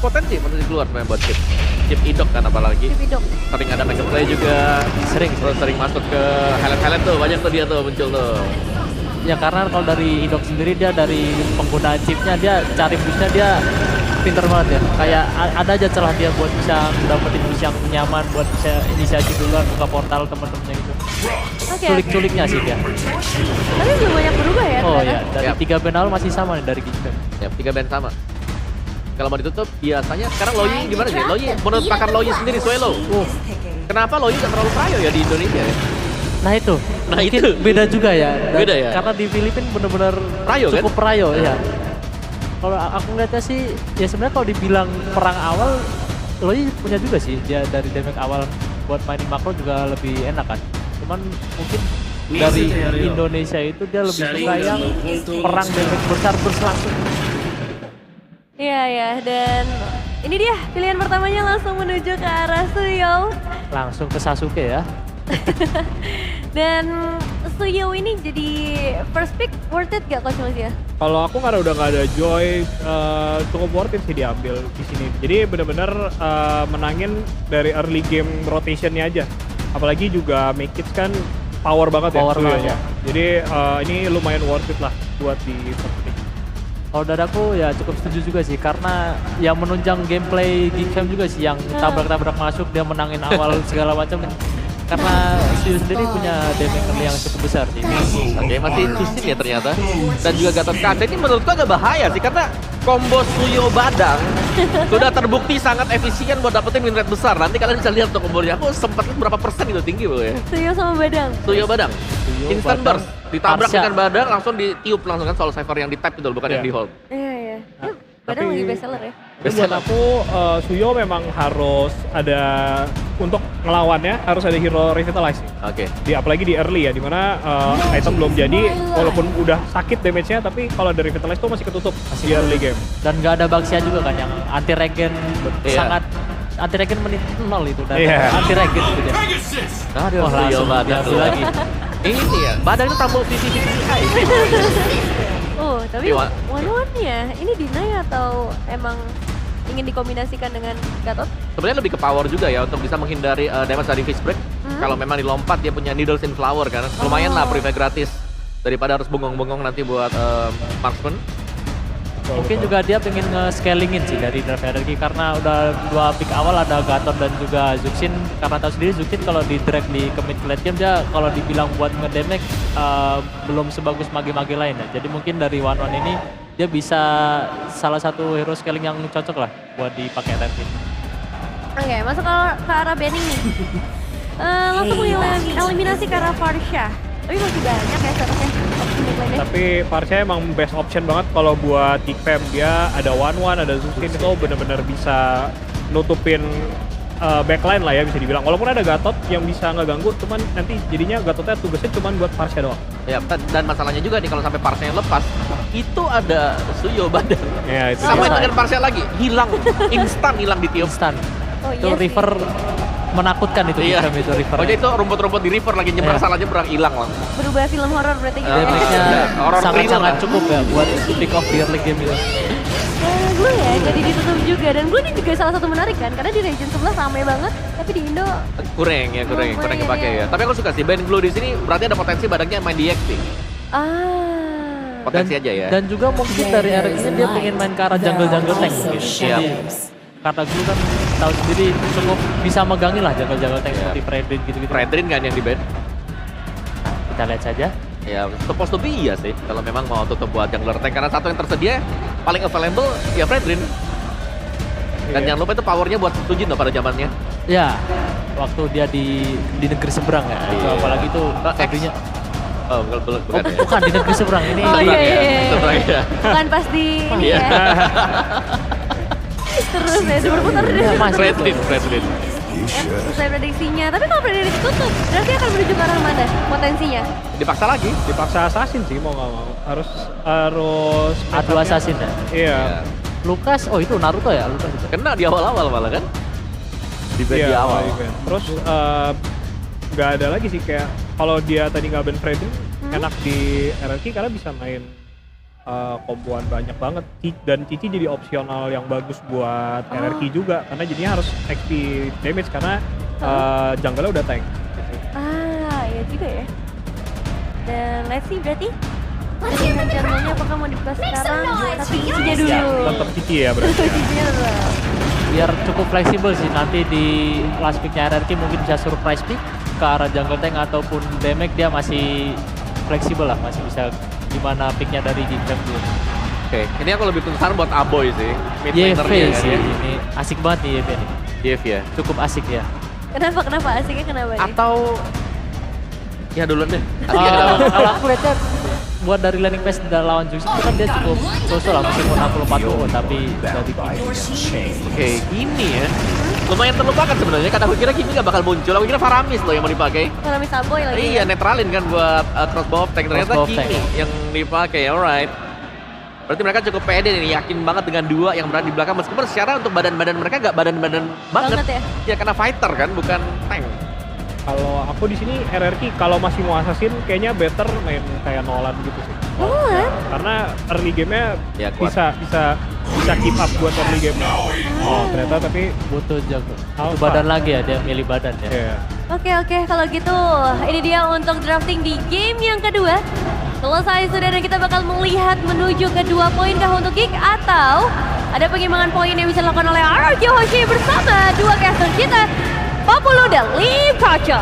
Potensi keluar sebenarnya buat chip idok kan apalagi. Chip idok. Sering ada mega play juga. Sering masuk ke highlight tuh, banyak tuh dia tuh muncul tuh. Ya karena kalau dari Idok sendiri dia dari pengguna chipnya dia cari pushnya dia pinter banget ya. Kayak ada aja celah dia buat bisa dapetin push yang nyaman buat bisa inisiasi duluan buka portal temen-temennya gitu. Oke. Culik-culiknya sih dia. Tapi belum banyak berubah ya. Oh ternyata. ya, dari Yap. 3 band awal masih sama nih dari Geekfam. Ya, 3 band sama. Kalau mau ditutup biasanya sekarang Loyi gimana sih? Loyi menurut pakar Loyi sendiri Suelo. Kenapa Loyi gak terlalu prayo ya di Indonesia ya? Nah itu Itu. beda juga ya. Beda ya? Karena di Filipina bener-bener Prayo, cukup kan? prayo ya. Kalau aku ngeliatnya sih, ya sebenarnya kalau dibilang perang awal, Loi punya juga sih dia dari damage awal buat mainin makro juga lebih enak kan. Cuman mungkin dari Indonesia itu dia lebih suka yang perang damage besar berlangsung. Iya ya, dan ini dia pilihan pertamanya langsung menuju ke arah Suyo. Langsung ke Sasuke ya. Dan Suyo ini jadi first pick worth it gak Coach Mas ya? Kalau aku karena udah nggak ada Joy, cukup worth it sih diambil di sini. Jadi benar-benar menangin dari early game rotationnya aja. Apalagi juga make it kan power banget Power ya banget. Suyonya. Jadi ini lumayan worth it lah buat di first pick. Kalau dari aku ya cukup setuju juga sih karena yang menunjang gameplay Geekfam juga sih yang tabrak-tabrak masuk dia menangin awal segala macam karena Suyo sendiri punya damage early yang cukup besar sih. Oke, masih Tusin ya ternyata. Dan juga Gatot Kaca ini menurutku agak bahaya sih karena combo Suyo Badang sudah terbukti sangat efisien buat dapetin win rate besar. Nanti kalian bisa lihat tuh kombonya. Aku sempat lihat berapa persen itu tinggi loh ya. Suyo sama Badang. Suyo Badang. Instant Badang, burst. Ditabrak Arsya. dengan Badang langsung ditiup langsung kan soul cypher yang di tap itu bukan yang Iya. di hold. Iya iya. Badang lagi best seller ya. Tapi buat aku Suyo memang harus ada untuk ngelawannya harus ada hero revitalize nih. Oke. Apalagi di early ya, dimana item belum jadi walaupun udah sakit damage-nya tapi kalau ada revitalize tuh masih ketutup di early game. Dan nggak ada Baxia juga kan yang anti regen Iya. sangat anti regen menit 0 itu dan Iya. anti regen gitu dia. Aduh, Wah, Suyo langsung Badang diambil tuh. lagi. Ini ya, Badang itu tampil VC high. Oh, tapi Iwan. one-one-nya ini deny atau emang ingin dikombinasikan dengan Gatot? Sebenarnya lebih ke power juga ya untuk bisa menghindari damage dari Fist Break. Kalau memang dilompat dia punya Needles in Flower kan. Lumayan lah preview gratis daripada harus bengong-bengong nanti buat marksman. Mungkin juga dia pengen nge-scalingin sih dari Drive Hierarchy karena udah 2 pick awal ada Gatot dan juga Zuxin. Karena tahu sendiri Zuxin kalau di drag di ke mid late game dia kalau dibilang buat ngedamage belum sebagus mage-mage lain ya. Jadi mungkin dari one ini dia bisa salah satu hero scaling yang cocok lah buat dipakai late. Oke, masuk ke arah banning nih. Langsung eliminasi ke arah Farsha. Tapi masih banyak ya seharusnya opsi mid lane-nya. Tapi Parcha emang best option banget kalau buat Geekfam. Dia ada one-one, ada Zuxin itu bener-bener bisa nutupin backline lah ya bisa dibilang. Walaupun ada Gatot yang bisa ngeganggu, cuman nanti jadinya Gatotnya tugasnya cuman buat Parcha doang. Ya, dan masalahnya juga nih kalau sampai Parcel lepas, itu ada Suyo Badang. Ya itu Sama dia. dengan Parcel lagi, hilang, instan hilang di tiup. Instan. Oh Itu iya sih. river menakutkan itu Iya. Geekfam itu river. Pokoknya itu rumput-rumput di river lagi nyebrang Iya. salah nyebrang hilang langsung. Berubah film horor berarti gitu. Damage-nya Horror sangat-sangat thriller. cukup ya buat pick off di early game itu. Gue ya jadi ditutup juga dan gue ini juga salah satu menarik kan karena di region sebelah rame banget tapi di Indo Kurang kepake ya. Tapi aku suka sih band Blue di sini berarti ada potensi badangnya main di XP. Potensi aja ya. Dan juga mungkin dari RX ini dia pengen main ke arah jungle-jungle tank mungkin. Siap. Jadi, karena dulu kan tahu sendiri cukup bisa megangin lah jungle-jungle tank seperti Fredrin gitu-gitu. Fredrin kan yang di band. Kita lihat saja. Ya, supposed to be iya sih kalau memang mau tutup buat jungler tank karena satu yang tersedia paling available ya Fredrin. Dan jangan lupa itu powernya buat Sujin loh pada zamannya. Ya, waktu dia di negeri seberang ya. Itu Iya. apalagi itu X. Fredrinnya. Oh, bukan Oh, ya. bukan di negeri seberang ini. Oh, Seberang iya, ya, iya, iya. seberang ya. bukan pas di ini Iya. ya. Terus ya berputar deh. Iya, Mas. Fredrin. Sesuai prediksinya. Tapi kalau prediksi tutup berarti akan menuju ke arah mana potensinya? Dipaksa lagi. Dipaksa assassin sih mau nggak mau. Harus Adu assassin ya. Iya. Lukas, oh itu Naruto ya, Lukas itu. Kena di awal-awal malah kan. Di band di Iya, awal. event. Terus nggak ada lagi sih kayak kalau dia tadi nggak ban Fredrin enak di RRQ karena bisa main komboan banyak banget. Dan Cici jadi opsional yang bagus buat RRQ juga karena jadinya harus XP damage karena jungle-nya udah tank. Iya juga ya. Dan let's see berarti pilihan channelnya apakah mau dibuka sekarang? Tapi Cici dulu. Ya, tetap Cici ya berarti. Ya. Cici dulu. Biar cukup fleksibel sih, nanti di last picknya RRQ mungkin bisa surprise pick ke arah jungle tank ataupun damage, dia masih fleksibel lah, masih bisa gimana picknya dari Jinjang dulu. Oke, ini aku lebih penasaran buat Aboy sih. Mid YV lanernya sih, ya. ini asik banget nih YV nih. YV ya. Cukup asik ya. Kenapa asiknya kenapa nih? Atau ya duluan deh. Asiknya kenapa? Kalau aku lihatnya buat dari landing phase lawan Juicy itu kan dia cukup sosok lah, meskipun 64 UO tapi dari Oke, Kimi ya. Lumayan terlupakan sebenarnya, karena aku kira Kimi gak bakal muncul. Aku kira Faramis loh yang mau dipakai. Kalau misal boy lagi. Iya, netralin kan buat crossbow of tank. Ternyata Crossbow of Kimi tank. yang dipakai, alright. Berarti mereka cukup pede nih, yakin banget dengan dua yang berada di belakang. Meskipun secara untuk badan-badan mereka gak badan-badan banget. ya. Ya karena fighter kan, bukan tank. Kalau aku di sini RRQ kalau masih mau assassin kayaknya better main kayak Nolan gitu sih. Nolan? Karena early game-nya Ya, kuat. bisa keep up buat early game. Oh, ternyata tapi butuh jago. Alpha. Badan lagi ya, dia milih badan ya. ya. Oke, kalau gitu ini dia untuk drafting di game yang kedua. Selesai sudah dan kita bakal melihat menuju ke 2 poin kah untuk kick atau ada pengimbangan poin yang bisa dilakukan oleh RRQ Hoshi bersama dua caster kita, Populo dan Lee Kacha.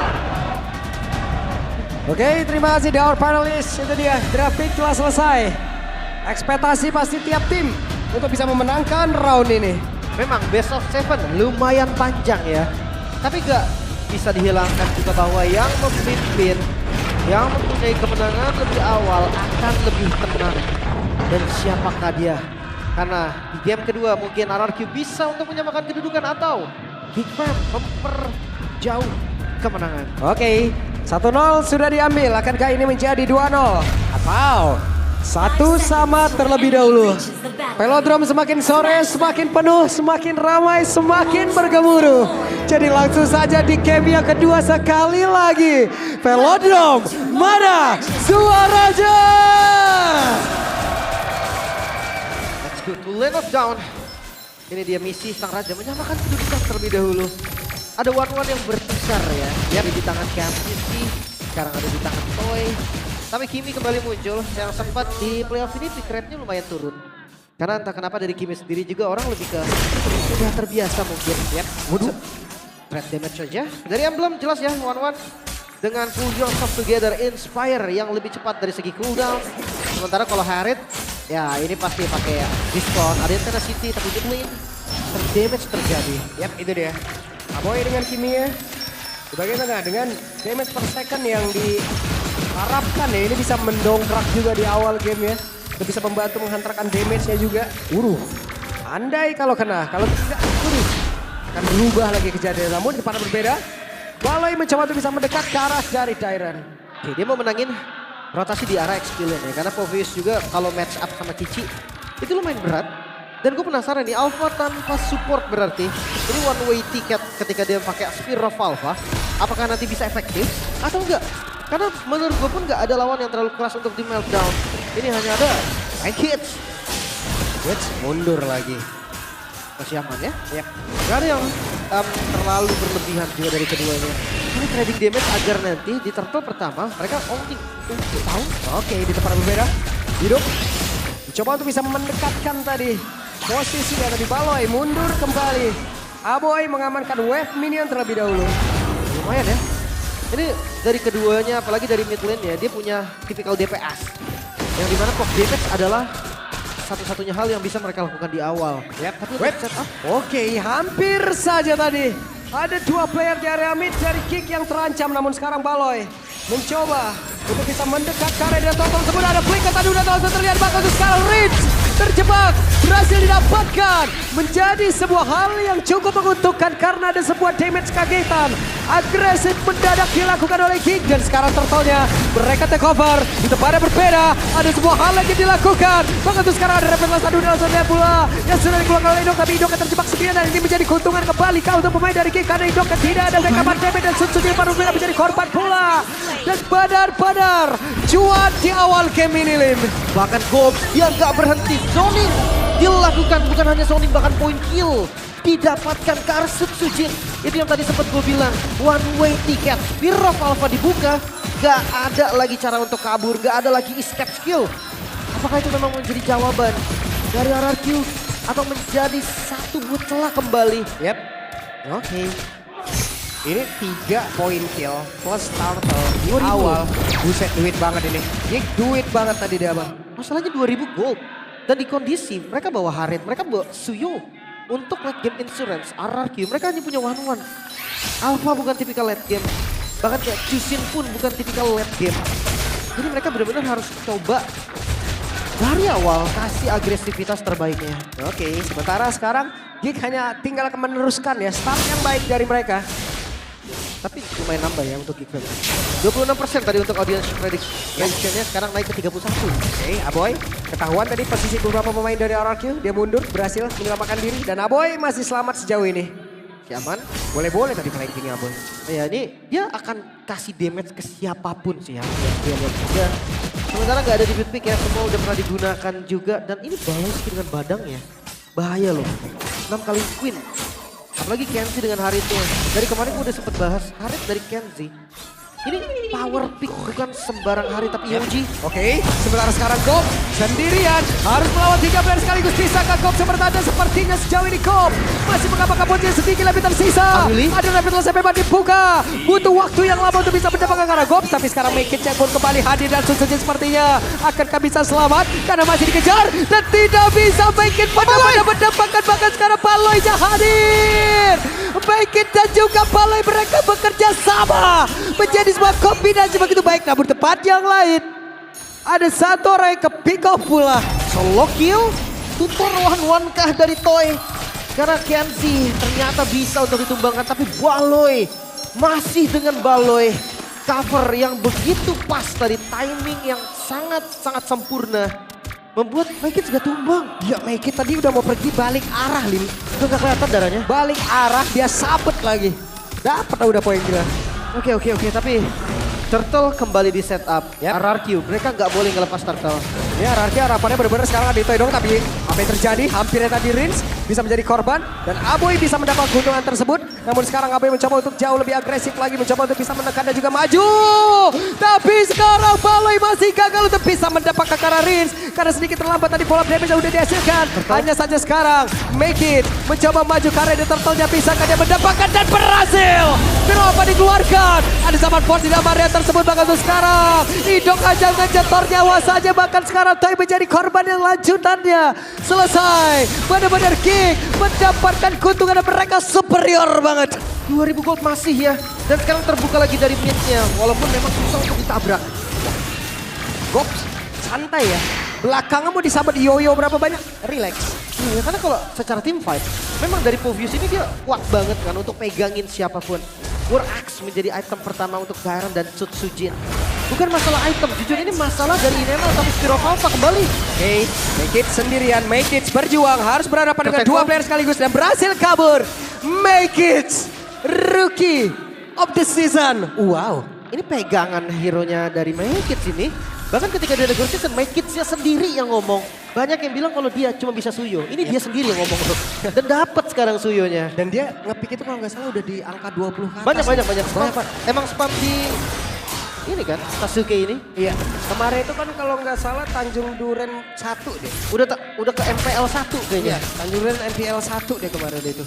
Oke, terima kasih our panelists. Itu dia, drafting telah selesai. Ekspektasi pasti tiap tim untuk bisa memenangkan round ini. Memang best of 7 lumayan panjang ya. Tapi gak bisa dihilangkan juga bahwa yang memimpin, yang mempunyai kemenangan lebih awal akan lebih tenang. Dan siapakah dia? Karena di game kedua mungkin RRQ bisa untuk menyamakan kedudukan atau Big Fam memperjauh kemenangan. Oke, 1-0 sudah diambil. Akankah ini menjadi 2-0? Atau 1-1 terlebih dahulu? Velodrome semakin sore, semakin penuh, semakin ramai, semakin bergemuruh. Jadi langsung saja di game yang kedua sekali lagi. Velodrome, mana suaranya? Let's go to lane of down. Ini dia misi sang raja menyamakan kedudukan terlebih dahulu. Ada one-one yang berpisah ya. Dia ada di tangan Campisy, sekarang ada di tangan Toy. Tapi Kimi kembali muncul yang sempat di playoff ini pick rate-nya lumayan turun. Karena entah kenapa dari Kimi sendiri juga orang lebih ke sudah terbiasa mungkin. Yep. Waduh. Threat damage saja. Dari emblem jelas ya one-one. Dengan pull yourself together inspire yang lebih cepat dari segi cooldown. Sementara kalau Harriet ya ini pasti pakai diskon. Ada yang kena City tapi di lane damage terjadi. Yap, itu dia. Aboy dengan Kimia di bagian tengah dengan damage per second yang diharapkan ya. Ini bisa mendongkrak juga di awal game ya. Dan bisa membantu menghantarkan damage-nya juga. Andai kalau kena, kalau tidak akan berubah lagi kejadian. Namun di depan berbeda. Baloi mencoba untuk bisa mendekat ke arah dari Tyran. Oke, dia mau menangin rotasi di arah Experience ya. Karena Povius juga kalau match up sama Cici itu lumayan berat. Dan gue penasaran nih, Alpha tanpa support berarti ini one way ticket ketika dia pakai Spear of Alpha. Apakah nanti bisa efektif atau enggak? Karena menurut gue pun enggak ada lawan yang terlalu keras untuk di meltdown. Ini hanya ada 9 hits. Wits mundur lagi. Masih aman ya? Yep. Gak ada yang terlalu berlebihan juga dari keduanya. Ini trading damage agar nanti di turtle pertama mereka owning untuk tahu. Oke, di tempat berbeda. Hidup. Coba untuk bisa mendekatkan tadi. Posisi dari Baloi mundur kembali. Aboy mengamankan wave minion terlebih dahulu. Lumayan ya. Ini dari keduanya apalagi dari mid lane ya. Dia punya tipikal DPS. Yang dimana pop damage adalah satu-satunya hal yang bisa mereka lakukan di awal. Yap, Tapi wait. untuk setup. Oke, hampir saja tadi. Ada dua player di area mid dari kick yang terancam. Namun sekarang Baloi mencoba untuk bisa mendekat ke area total tersebut. Ada flicker tadi udah langsung terlihat bakal sekarang Rich terjebak. Berhasil didapatkan. Menjadi sebuah hal yang cukup menguntungkan karena ada sebuah damage kagetan agresif mendadak dilakukan oleh King. Dan sekarang turtle-nya mereka take over. Di tempatnya berbeda, ada sebuah hal lagi dilakukan. Begitu sekarang ada Rebel satu dalam satu pula yang sudah dikeluarkan oleh Indok, tapi Indok terjebak sendirian dan ini menjadi keuntungan kembali kau untuk pemain dari King karena Indok tidak ada backup damage dan Sutsuji baru menjadi korban pula. Dan benar-benar cuan di awal game ini, Lim. Bahkan Gob yang gak berhenti, zoning dilakukan, bukan hanya zoning bahkan point kill didapatkan ke arah Sutsuji. Itu yang tadi sempat gue bilang, one way ticket. Spear of Alpha dibuka, gak ada lagi cara untuk kabur, gak ada lagi escape skill. Apakah itu memang menjadi jawaban dari RRQ atau menjadi satu buat celah kembali? Yep. Oke. Ini 3 poin kill plus turtle di 2000. awal. Buset, duit banget ini. Gig duit banget tadi dia, Bang. Masalahnya 2000 gold. Dan di kondisi mereka bawa Harit, mereka bawa Suyo. Untuk late game insurance, RRQ mereka hanya punya one-one. Alpha bukan tipikal late game. Bahkan kayak Jushin pun bukan tipikal late game. Jadi mereka benar-benar harus coba dari awal kasih agresivitas terbaiknya. Oke, sementara sekarang Gig hanya tinggal meneruskan ya start yang baik dari mereka. Tapi lumayan nambah ya untuk Geek Fam. 26% tadi untuk audience prediction-nya sekarang naik ke 31. Oke, Aboy ketahuan tadi posisi beberapa pemain dari RRQ. Dia mundur, berhasil menyelamatkan diri. Dan Aboy masih selamat sejauh ini. Si aman, boleh-boleh tadi flankingnya Aboy. Ya ini dia akan kasih damage ke siapapun sih ya. Dia lihat juga. Sementara nggak ada di build pick ya, semua udah pernah digunakan juga. Dan ini balance dengan badangnya. Bahaya loh. 6 kali Queen. Apalagi Kenzie dengan Haritnya. Dari kemarin gue udah sempet bahas Harit dari Kenzie. Ini power pick bukan sembarang Harit tapi Yoji. Oke, sementara sekarang Gob sendirian harus melawan 3 player sekaligus. Bisakah Gob bertahan? Sepertinya sejauh ini Gob masih mengapa posisi sedikit lebih tersisa. Really? Ada rapid loss memang dibuka. Butuh waktu yang lama untuk bisa mendapatkan karena Gob. Tapi sekarang Make It pun kembali hadir dan Sutsuji sepertinya akankah bisa selamat karena masih dikejar dan tidak bisa Make It benar-benar mendapatkan, bahkan sekarang Paloy hadir. Make It dan juga Paloy mereka bekerja sama menjadi sebuah kombinasi begitu baik, namun tempat yang lain ada satu orang yang ke pick off pula. Solo kill, tutor one-one kah dari Toy? Karena Kenzie ternyata bisa untuk ditumbangkan, tapi Baloy masih dengan Baloy. Cover yang begitu pas tadi, timing yang sangat-sangat sempurna. Membuat Make It juga tumbang. Ya Make It tadi udah mau pergi balik arah, Lim. Itu gak kelihatan darahnya. Balik arah, dia sabet lagi. Dapat udah poin gila. Oke, tapi Turtle kembali di setup. Yep. RRQ, mereka nggak boleh ngelepas Turtle. Ya RRQ harapannya benar-benar sekarang ada Toy dong, tapi apa yang terjadi? Hampirnya tadi Rins bisa menjadi korban dan Aboy bisa mendapat keuntungan tersebut. Namun sekarang Aboy mencoba untuk jauh lebih agresif lagi, mencoba untuk bisa menekan dan juga maju. Tapi sekarang Baloy masih gagal untuk bisa mendapatkan karena Rins karena sedikit terlambat tadi pola damage yang sudah dihasilkan. Hanya saja sekarang Make It mencoba maju karena dia Turtle-nya bisakah dia mendapatkan dan berhasil. Kenapa dikeluarkan? Ada zaman force di dalam area tersebut, bahkan untuk sekarang Indok aja ngejetor nyawa saja, bahkan sekarang Toy menjadi korban yang lanjutannya. Selesai, benar-benar King mendapatkan keuntungan dan mereka superior banget. 2000 gold masih ya. Dan sekarang terbuka lagi dari mid-nya. Walaupun memang susah untuk ditabrak. Gops, santai ya. Belakangnya mau disabet Yoyo berapa banyak? Relax. Iya, karena kalau secara team fight, memang dari Povius ini dia kuat banget kan untuk pegangin siapapun. War Axe menjadi item pertama untuk Garen dan Sutsujin. Bukan masalah item, jujur ini masalah dari Inema tapi Spiro Alpha kembali. Oke, Make It sendirian, Make It berjuang, harus berhadapan dengan dua player sekaligus dan berhasil kabur. Make It, Rookie of the Season. Wow. Ini pegangan hero-nya dari Make It sini. Bahkan ketika dia negosiasi, Make It-nya sendiri yang ngomong. Banyak yang bilang kalau dia cuma bisa Suyo. Ini dia sendiri yang ngomong loh. Dan dapat sekarang Suyonya. Dan dia nge-pick itu kalau nggak salah udah di angka 20 ke atas. Banyak. Emang spam di ini kan, Sasuke ini. Iya, kemarin itu kan kalau nggak salah Tanjung Duren 1 deh. Udah ke MPL 1 kayaknya. Iya, Tanjung Duren MPL 1 deh kemarin itu.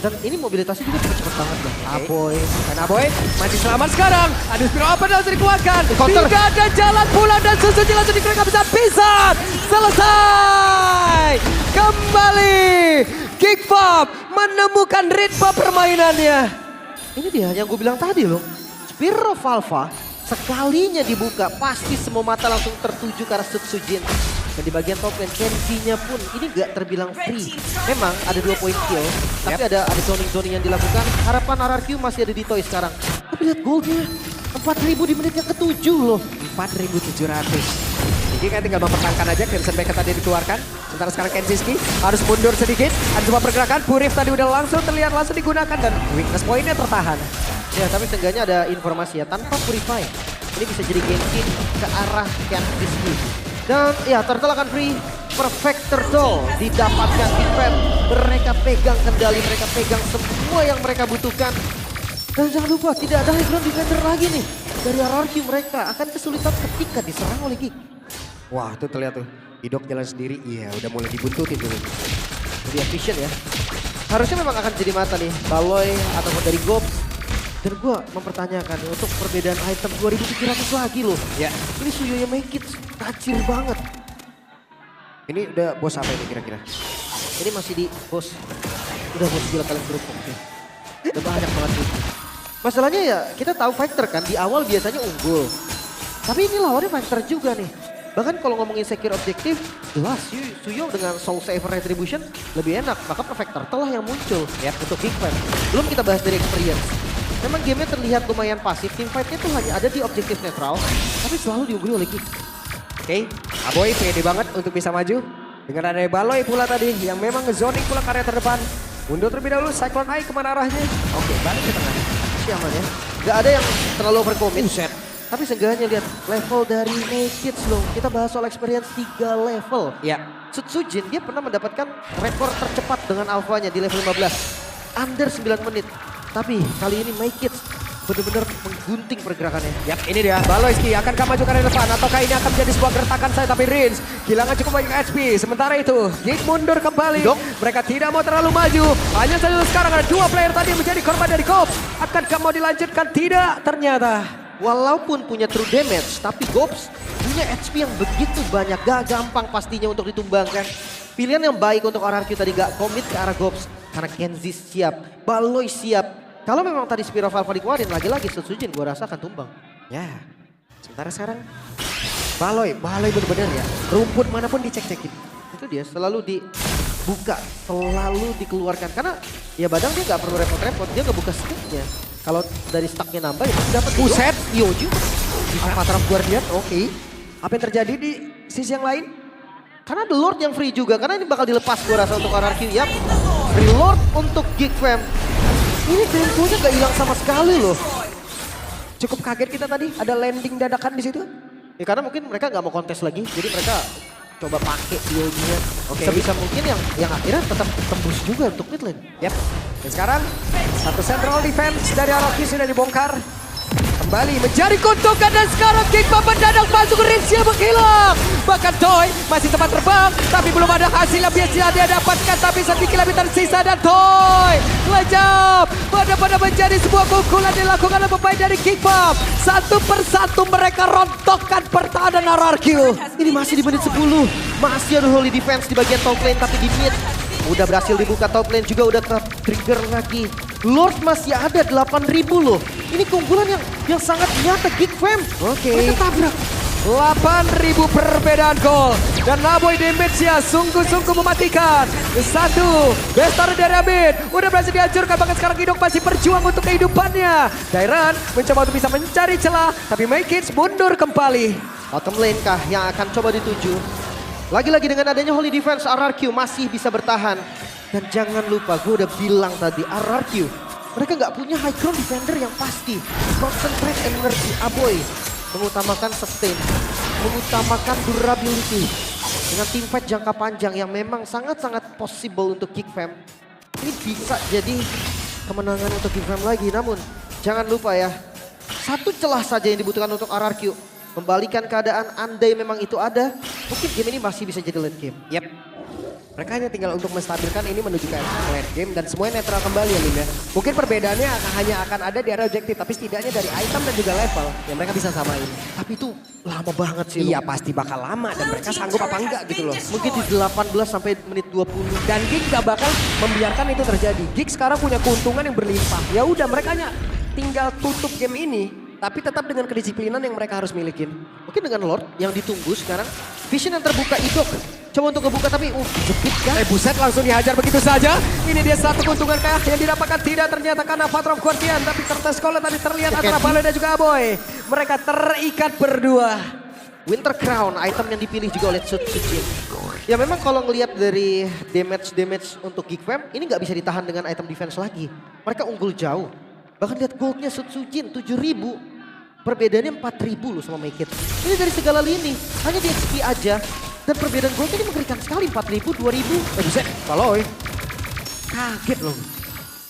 Dan ini mobilitasnya juga cepet banget loh. Aboy, dan Aboy masih selamat sekarang. Ada Spiro Open langsung dikeluarkan. Counter. Tidak ada jalan pulang dan Suzuki langsung dikeluarkan bisa pisah. Selesai. Kembali. Kick Pop menemukan ritme permainannya. Ini dia yang gue bilang tadi loh. Spear of Alpha sekalinya dibuka pasti semua mata langsung tertuju ke arah Sutsujin. Dan di bagian top lane, Kenzie-nya pun ini gak terbilang free. Memang ada 2 poin kill, tapi ada zoning-zoning yang dilakukan. Harapan RRQ masih ada di Toy sekarang. Tapi lihat goldnya, 4.000 di menit yang ke-7 loh. 4.700. Jadi kan tinggal mempertahankan aja, Crimson Beckett tadi dikeluarkan. Sementara sekarang Kenziski harus mundur sedikit. Ada sebuah pergerakan, Purif tadi udah langsung terlihat langsung digunakan dan weakness point-nya tertahan. Ya, tapi seenggaknya ada informasi ya, tanpa Purify. Ini bisa jadi game kill ke arah Kenzie. Dan ya, Turtle akan free. Perfect Turtle didapatkan Defend. Mereka pegang kendali, mereka pegang semua yang mereka butuhkan. Dan jangan lupa, tidak ada high ground defender lagi nih. Dari RRQ mereka akan kesulitan ketika diserang oleh Geek. Wah, tuh terlihat tuh. Idok jalan sendiri, iya udah mulai dibuntutin dulu. Jadi efisien ya. Harusnya memang akan jadi mata nih, Baloy ataupun dari Gobs. Dan gue mempertanyakan untuk perbedaan item 2.700 lagi loh. Ya, Ini Suyoya make it kacir banget. ini udah bos apa ini kira-kira? Ini masih di bos. Udah bos gila kalian berupuk sih. Udah banyak banget sih. Masalahnya ya kita tahu Fighter kan di awal biasanya unggul. Tapi ini lawannya Fighter juga nih. Bahkan kalau ngomongin secure objektif, jelas Suyo dengan Soul Saver Retribution lebih enak. Maka Perfect Turtle lah yang muncul ya untuk Big Fan. Belum kita bahas dari experience. Memang gamenya terlihat lumayan pasif. Team fight-nya tuh hanya ada di objektif netral. Tapi selalu diungguli oleh Geek. Oke, Aboy pede banget untuk bisa maju. Dengan ada Baloy pula tadi yang memang nge-zoning pula ke area terdepan. Mundur terlebih dahulu, Cyclone Eye kemana arahnya? Oke, balik ke tengah. Siaman ya. Gak ada yang terlalu overcommit. Tapi seenggaknya lihat level dari Naked loh. Kita bahas soal experience 3 level. Ya, Sutsujin dia pernah mendapatkan rekor tercepat dengan alfanya di level 15. Under 9 menit. Tapi kali ini Naked benar-benar menggunting pergerakannya. yap ini dia. Baloyski akankah maju ke area depan ataukah ini akan menjadi sebuah gertakan saya tapi Rins kehilangan cukup banyak HP. Sementara itu Geek mundur kembali. Dok. Mereka tidak mau terlalu maju. Hanya saja sekarang ada 2 player tadi yang menjadi korban dari Cops. Akankah mau dilanjutkan? Tidak ternyata. Walaupun punya true damage, tapi Gobs punya HP yang begitu banyak. Gak gampang pastinya untuk ditumbangkan. Pilihan yang baik untuk RRQ tadi gak komit ke arah Gobs. Karena Kenzie siap, Baloy siap. Kalau memang tadi Spiro Valve dikeluarin, lagi-lagi Sutsujin gue rasa akan tumbang. Ya, sementara sekarang Baloy bener-bener ya. Rumput manapun dicek-cekin. Itu dia selalu dibuka, selalu dikeluarkan. Karena ya Badang dia gak perlu repot-repot, dia gak buka sticknya. Kalau dari stacknya nambah ya pasti dapat. Buset. Yoju. Patrap Guardian, oke. Apa yang terjadi di sisi yang lain? Karena The Lord yang free juga, karena ini bakal dilepas gue rasa untuk RRQ. Yap, free Lord untuk Geek Fam. Ini temponya gak hilang sama sekali loh. Cukup kaget kita tadi ada landing dadakan di situ. Ya karena mungkin mereka gak mau kontes lagi, jadi mereka coba pakai Yojunya. Oke. Sebisa mungkin yang akhirnya tetap tembus juga untuk mid lane. Yap. Dan sekarang satu central defense dari RRQ sudah dibongkar. Kembali menjadi kutukan dan sekarang Geek mendadak masuk ke Rins yang menghilang. Bahkan Toy masih sempat terbang tapi belum ada hasil yang biasa dia dapatkan. Tapi sedikit lebih tersisa dan Toy lejap. Pada menjadi sebuah pukulan dilakukan oleh pemain dari Geek Bomb. Satu persatu mereka rontokkan pertahanan RRQ. Ini masih di menit 10. Masih ada Holy Defense di bagian top lane tapi di mid. Udah berhasil dibuka top lane juga udah trigger lagi. Lord masih ada 8.000 loh. Ini keunggulan yang sangat nyata Geek Fam. Oke. Mereka tabrak. 8.000 perbedaan gol. Dan Naboy damage-nya sungguh-sungguh mematikan. Satu, Bestar dari Abid. Udah berhasil dihancurkan, bahkan sekarang Idok masih berjuang untuk kehidupannya. Dairan mencoba untuk bisa mencari celah, tapi Maykits mundur kembali. Bottom lane kah yang akan coba dituju. Lagi-lagi dengan adanya Holy Defense, RRQ masih bisa bertahan. Dan jangan lupa, gue udah bilang tadi, RRQ mereka nggak punya high ground defender yang pasti. Concentrate energy, Aboy mengutamakan sustain, mengutamakan durability. Dengan team fight jangka panjang yang memang sangat-sangat possible untuk Geek Fam. Ini bisa jadi kemenangan untuk Geek Fam lagi. Namun jangan lupa ya, satu celah saja yang dibutuhkan untuk RRQ. Membalikan keadaan andai memang itu ada, mungkin game ini masih bisa jadi late game. Yap. Mereka hanya tinggal untuk menstabilkan ini menuju ke late game dan semuanya netral kembali ya Lim ya. Mungkin perbedaannya hanya akan ada di area objektif, tapi setidaknya dari item dan juga level yang mereka bisa samain. Tapi itu lama banget sih. Iya pasti bakal lama dan mereka sanggup apa enggak gitu loh. Mungkin di 18 sampai menit 20. Dan Geek gak bakal membiarkan itu terjadi. Geek sekarang punya keuntungan yang berlimpah. Ya udah mereka hanya tinggal tutup game ini tapi tetap dengan kedisiplinan yang mereka harus milikin. Mungkin dengan Lord yang ditunggu sekarang. Vision yang terbuka Idok. Coba untuk ngebuka tapi jepit kan. Buset langsung dihajar begitu saja. Ini dia satu keuntungan kah yang didapatkan tidak ternyata karena Father of Guardian. Tapi Tertescola tadi terlihat antara Baloi dan juga Aboy. Mereka terikat berdua. Winter Crown, item yang dipilih juga oleh Sutsujin. Ya memang kalau ngelihat dari damage untuk Geekfam, ini nggak bisa ditahan dengan item defense lagi. Mereka unggul jauh. Bahkan lihat goldnya Sutsujin 7.000. Perbedaannya 4.000 loh sama Make It. Ini dari segala lini, hanya di XP aja. Dan perbedaan goldnya ini mengerikan sekali, 4.000, 2.000. Buset, Baloi. Kaget loh.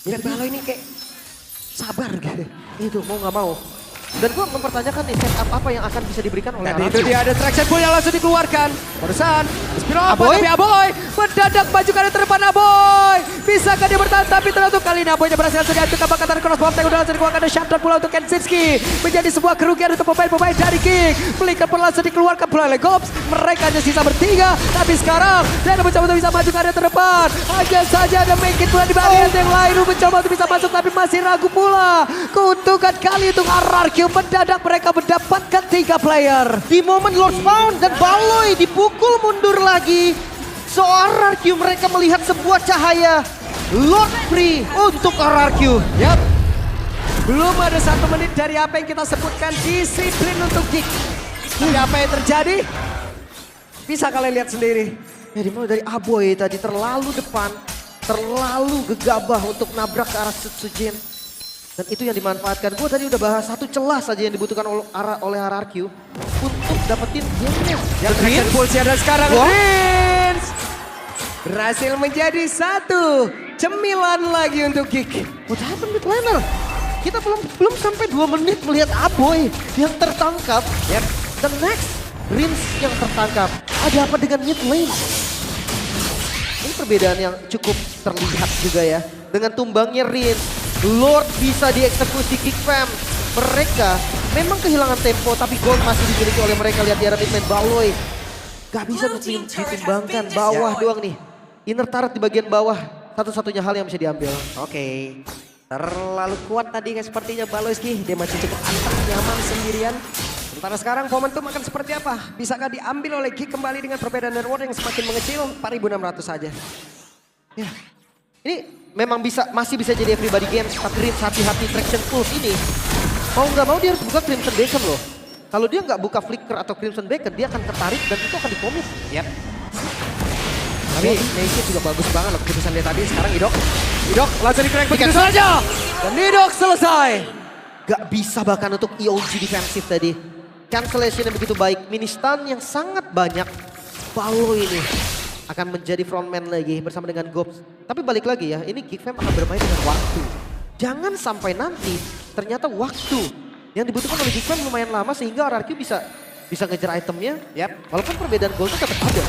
Lihat Baloi ini kayak sabar gitu. Itu mau nggak mau. Dan gue mempertanyakan nih setup apa yang akan bisa diberikan oleh Dan Arashi. itu dia ada traction pull yang langsung dikeluarkan. Barusan, Spiro apa Aboy? tapi Aboy mendadak maju ke depan Aboy. Bisakah dia bertahan tapi terlalu kali ini Aboynya berhasil langsung dihancurkan bakatan crossbow yang udah langsung dikeluarkan dan shutdown pula untuk Kensinski. Menjadi sebuah kerugian untuk pemain-pemain dari Kick. Flicker pun langsung dikeluarkan pula oleh Gops. Mereka hanya sisa bertiga. Tapi sekarang dia mencoba untuk bisa maju ke area terdepan. Hanya saja ada Make It pula di bagian yang lain. Mencoba untuk bisa masuk tapi masih ragu pula. Keuntungan kali untuk RRQ mendadak mereka mendapatkan 3 player. Di momen Lord Spawn dan Baloi dipukul mundur lagi. So RRQ mereka melihat sebuah cahaya. Lord free untuk RRQ. Yap. Belum ada 1 menit dari apa yang kita sebutkan disiplin untuk Geek. Tapi apa yang terjadi? Bisa kalian lihat sendiri. Ya dimulai dari Aboy tadi terlalu depan. Terlalu gegabah untuk nabrak ke arah Sutsujin. Dan itu yang dimanfaatkan. Gue tadi udah bahas satu celah saja yang dibutuhkan oleh RRQ. Untuk dapetin gamenya. Yang traction pulse dan sekarang Wah. Prince berhasil menjadi 1 cemilan lagi untuk Geek. What happened with laner? Kita belum sampai 2 menit melihat Aboy yang tertangkap. Yep. The next, Rins yang tertangkap. Ada apa dengan mid lane? Ini perbedaan yang cukup terlihat juga ya. Dengan tumbangnya Rins, Lord bisa dieksekusi Geekfam. Mereka memang kehilangan tempo tapi gold masih dimiliki oleh mereka. Lihat di arah mid lane Baloi. Gak bisa ditumbangkan, bawah doang nih. Inner turret di bagian bawah, satu-satunya hal yang bisa diambil. Oke. Terlalu kuat tadi kayak sepertinya Baloiski. Dia masih cukup antang nyaman sendirian. Sementara sekarang momentum akan seperti apa? Bisakah diambil oleh Geek kembali dengan perbedaan reward yang semakin mengecil 4.600 saja. Ya, ini memang masih bisa jadi everybody games, tapi Rins hati-hati traction pulse ini. Mau nggak mau dia harus buka Crimson Beacon loh. Kalau dia nggak buka Flicker atau Crimson Beacon, dia akan tertarik dan itu akan dikomit. Yap. Tapi Naked juga bagus banget loh keputusan dia tadi. Sekarang Idok langsung di-crack begitu saja. Dan Idok selesai. Gak bisa bahkan untuk EOG defensif tadi. Cancellation yang begitu baik, mini stun yang sangat banyak. Baloi ini akan menjadi frontman lagi bersama dengan Gops. Tapi balik lagi ya, ini Geekfam akan bermain dengan waktu. Jangan sampai nanti ternyata waktu yang dibutuhkan oleh Geekfam lumayan lama sehingga RRQ bisa ngejar itemnya. Yap. Walaupun perbedaan goalnya tetap ada.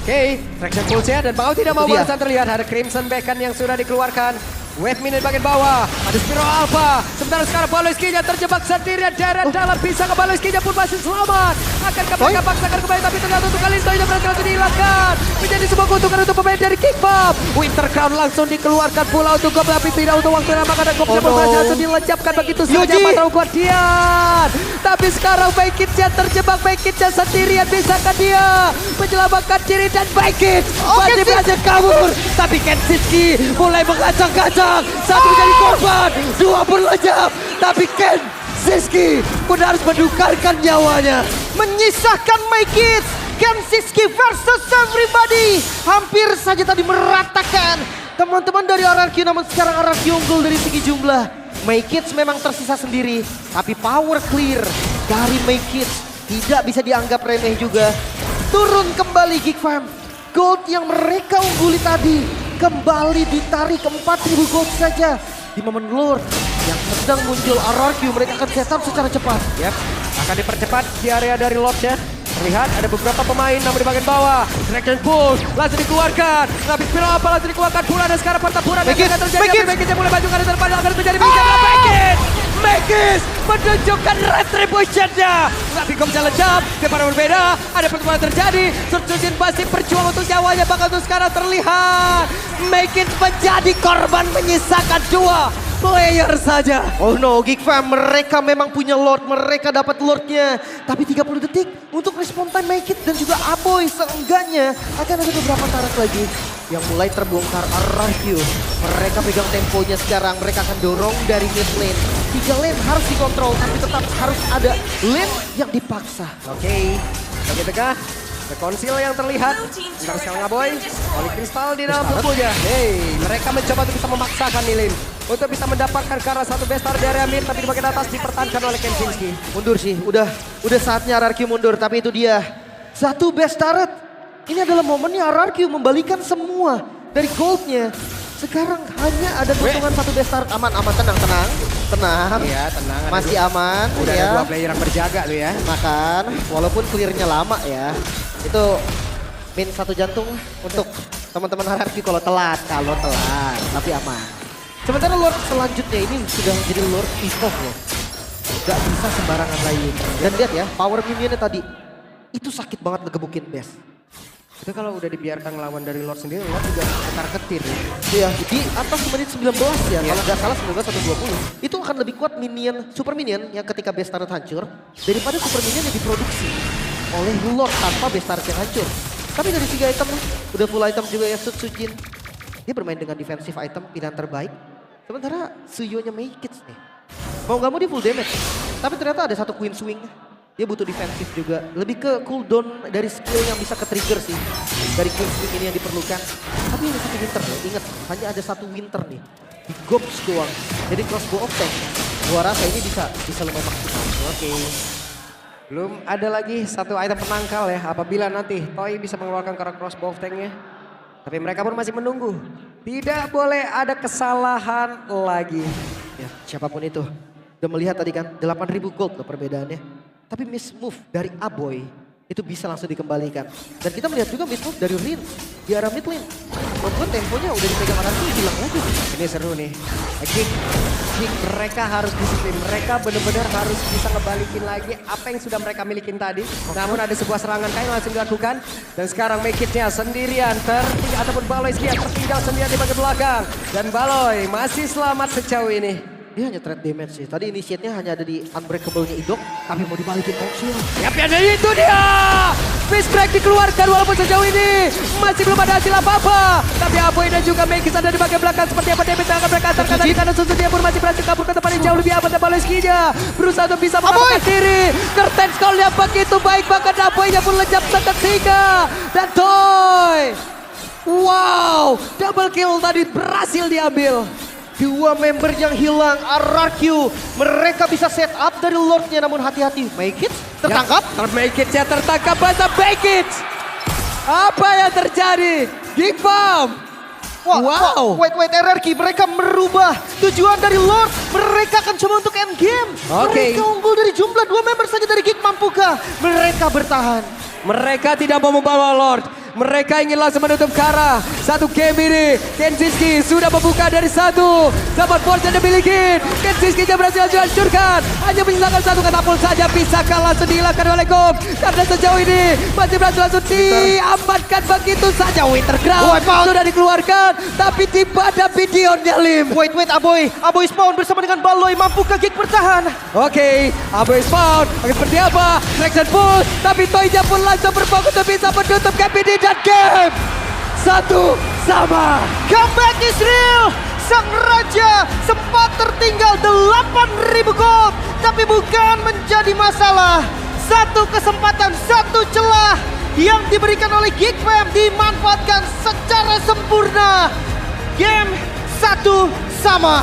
Oke, traction pulse-nya dan Pau tidak mau Itu dia. barusan terlihat. Ada Crimson Beacon yang sudah dikeluarkan. Wave minute bagian bawah. Ada Spiro Alpha. Sementara sekarang Baloiski-nya terjebak sendirian. Daerah dalam bisa ke Baloiski-nya pun masih selamat. Akankah mereka paksakan kembali tapi ternyata untuk kali ini berhasil langsung dihilangkan. Menjadi sebuah keuntungan untuk pemain dari Kickpop. Winter Crown langsung dikeluarkan pula untuk Gop tapi tidak untuk waktu yang lama karena Gop Oh, no. berhasil langsung dilencapkan begitu saja Yuji. Patrol Guardian. Tapi sekarang Baekit-nya terjebak, Baekit-nya sendirian. Bisakah dia menyelamatkan diri dan Baekit masih berhasil kabur. Tapi Kensinski mulai mengacang-acang. Satu menjadi korban, 2 berlenyap. Tapi Kensinski pun harus menukarkan nyawanya. Menyisahkan Make It. Kensinski versus everybody. Hampir saja tadi meratakan teman-teman dari RRQ, namun sekarang RRQ unggul dari segi jumlah. Make It memang tersisa sendiri, tapi power clear dari Make It tidak bisa dianggap remeh juga. Turun kembali Geekfam. Gold yang mereka ungguli tadi kembali ditarik ke 4.000 gold saja. Di momen Lord yang sedang muncul RRQ, mereka akan setup secara cepat. Yap, akan dipercepat di area dari Lordnya. Terlihat ada beberapa pemain namun di bagian bawah. Dragon Push langsung dikeluarkan. Tapi Spiro apa langsung dikeluarkan pula dan sekarang pertempuran yang akan terjadi. Baekit mulai maju ke depan akan menjadi bisa Baekit. Baekit menunjukkan retribution-nya. Tapi Gop bisa lejap. Kepada berbeda ada pertemuan terjadi. Sutsujin masih berjuang untuk nyawanya. Bahkan untuk sekarang terlihat Baekit menjadi korban menyisakan 2 player saja. Oh no, Geek Fam, mereka memang punya Lord, mereka dapat Lordnya. Tapi 30 detik untuk respon time make it dan juga Aboy seenggaknya akan ada beberapa tarik lagi yang mulai terbongkar RRQ. Mereka pegang temponya sekarang, mereka akan dorong dari mid lane. 3 lane harus dikontrol, tapi tetap harus ada lane yang dipaksa. Oke, tengah. Rekonsil yang terlihat. Sekarang sekarang Aboy. Oli kristal di dalam tubuhnya. Hey, mereka mencoba untuk bisa memaksakan Nilim. Untuk bisa mendapatkan ke arah satu bestar di area mid. Tapi di bagian atas dipertahankan oleh Kenshinski. Mundur sih, udah saatnya RRQ mundur, tapi itu dia. Satu best turret. Ini adalah momennya RRQ membalikan semua dari goldnya. Sekarang hanya ada keuntungan satu best turret. Aman, tenang. Iya, tenang. Masih aman. Udah ya. ada 2 player yang berjaga tuh ya. Makan, walaupun clearnya lama ya. Itu min 1 jantung untuk teman-teman RRQ kalau telat. Tapi aman. Sementara Lord selanjutnya ini sudah menjadi Lord Epoch loh. Gak bisa sembarangan lagi. Dan lihat ya, power minionnya tadi. Itu sakit banget ngegebukin base. Itu kalau udah dibiarkan ngelawan dari Lord sendiri, Lord juga ketar-ketir. Iya, di atas menit 19 ya. Kalau nggak salah 19 atau 20. Itu akan lebih kuat minion, super minion yang ketika base turret hancur. Daripada super minion yang diproduksi oleh Lord tanpa base turret yang hancur. Tapi dari 3 item nih, udah full item juga ya Sutsujin. Dia bermain dengan defensive item, pilihan terbaik. Sementara Suyo-nya make it nih. Mau nggak mau dia full damage. Tapi ternyata ada satu Queen Swing. Dia butuh defensif juga. Lebih ke cooldown dari skill yang bisa ke-trigger sih. Dari Queen Swing ini yang diperlukan. Tapi ini satu winter loh, ingat. Hanya ada satu winter nih. Di Gobs doang. Jadi crossbow of tank. Gua rasa ini bisa lumayan maksimal. Oke. Belum ada lagi satu item penangkal ya. Apabila nanti Toy bisa mengeluarkan karakter crossbow of tanknya. Tapi mereka pun masih menunggu. Tidak boleh ada kesalahan lagi. Ya, siapapun itu. Udah melihat tadi kan, 8.000 gold loh perbedaannya. Tapi miss move dari Aboy itu bisa langsung dikembalikan. Dan kita melihat juga miss move dari Rin di arah mid lane. Membuat temponya udah dipegang RRQ hilang lagi. Ini seru nih. Geek, mereka harus disiplin. Mereka benar-benar harus bisa ngebalikin lagi apa yang sudah mereka milikin tadi. Namun ada sebuah serangan kayak langsung dilakukan. Dan sekarang make it-nya sendirian. Ataupun Baloy tertinggal sendirian di bagian belakang. Dan Baloy masih selamat sejauh ini. Dia hanya threat damage sih. Tadi initiate-nya hanya ada di unbreakable-nya Idok. Tapi mau dibalikin Oxil. Yap, dan itu dia! Fist break dikeluarkan walaupun sejauh ini masih belum ada hasil apa-apa. Tapi Aboy dan juga Mekis ada di bagian belakang. Seperti apa damage yang akan mereka antarkan dari kanan Susu. Dia pun masih berhasil kabur ke tempat yang jauh lebih aman. Dan Baloyskinya berusaha untuk bisa mengamankan diri. Curtain Skull-nya begitu baik bahkan Aboy-nya pun lejap seketika. Dan Toy! Wow! Double kill tadi berhasil diambil. 2 member yang hilang, RRQ. Mereka bisa set up dari Lordnya, namun hati-hati. Make it tertangkap. Make it-nya tertangkap bahasa Make it. Apa yang terjadi? Geek Bomb. Wow. Wait, RRQ. Mereka merubah tujuan dari Lord. Mereka akan coba untuk end game. Oke. Mereka unggul dari jumlah 2 member saja dari Geek. Mampukah mereka bertahan? Mereka tidak mau membawa Lord. Mereka ingin langsung menutup ke arah satu game ini. Kenshinski sudah membuka dari satu. Dapat force yang dimiliki. Kenshinski berhasil dihancurkan. Hanya menyisakan satu katapult saja. Bisakah langsung dihilangkan oleh Gom? Karena sejauh ini masih berhasil langsung diamankan begitu saja. Winter Crown sudah dikeluarkan. Tapi tiba ada videonya Lim. Wait, Aboy. Aboy spawn bersama dengan Baloy. Mampukah Geek bertahan? Oke, Aboy spawn. Akan seperti apa? Traction push. Tapi Toynya pun langsung berfokus untuk bisa menutup game ini. Dan game 1-1. Comeback is real. Sang Raja sempat tertinggal 8.000 gold. Tapi bukan menjadi masalah. Satu kesempatan, satu celah yang diberikan oleh Geek Fam dimanfaatkan secara sempurna. Game 1-1. 1-1.